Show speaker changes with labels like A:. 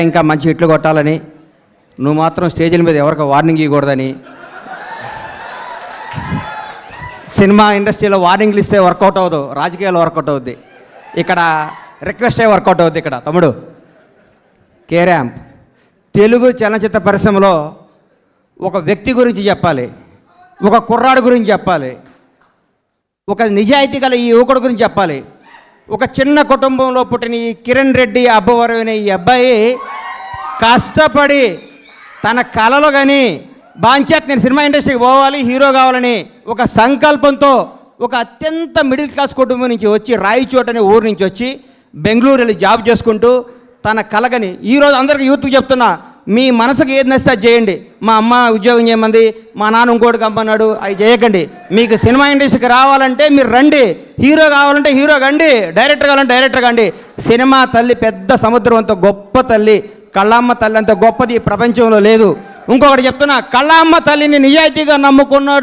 A: ఇంకా మంచి హిట్లు కొట్టాలని, నువ్వు మాత్రం స్టేజ్ల మీద ఎవరికి వార్నింగ్ ఇవ్వకూడదని, సినిమా ఇండస్ట్రీలో వార్నింగ్లు ఇస్తే వర్కౌట్ అవ్వదు, రాజకీయాలు వర్కౌట్ అవుద్ది, ఇక్కడ రిక్వెస్టే వర్కౌట్ అవుద్ది. ఇక్కడ తమ్ముడు కేరాంప్ తెలుగు చలనచిత్ర పరిశ్రమలో ఒక వ్యక్తి గురించి చెప్పాలి, ఒక కుర్రాడు గురించి చెప్పాలి, ఒక నిజాయితీ గల ఈ యువకుడు గురించి చెప్పాలి. ఒక చిన్న కుటుంబంలో పుట్టిన ఈ కిరణ్ రెడ్డి అబ్బవరం అనే ఈ అబ్బాయి కష్టపడి తన కళలో కానీ బాంచేత నేను సినిమా ఇండస్ట్రీకి పోవాలి, హీరో కావాలని ఒక సంకల్పంతో ఒక అత్యంత మిడిల్ క్లాస్ కుటుంబం నుంచి వచ్చి రాయచోట్ అనే ఊరు నుంచి వచ్చి బెంగళూరు వెళ్ళి జాబ్ చేసుకుంటూ తన కలగని ఈరోజు అందరికీ యూత్కి చెప్తున్నా, మీ మనసుకు ఏది నచ్చితే అది చేయండి. మా అమ్మ ఉద్యోగం చేయమంది, మా నాన్న ఇంకోటి కమ్మన్నాడు, అవి చేయకండి. మీకు సినిమా ఇండస్ట్రీకి రావాలంటే మీరు రండి, హీరో కావాలంటే హీరో కండి, డైరెక్టర్ కావాలంటే డైరెక్టర్ కండి. సినిమా తల్లి పెద్ద సముద్రం అంత గొప్ప తల్లి, కళ్ళమ్మ తల్లి అంత గొప్పది ఈ ప్రపంచంలో లేదు. ఇంకొకటి చెప్తున్నా, కళ్ళమ్మ తల్లిని నిజాయితీగా నమ్ముకున్నాడు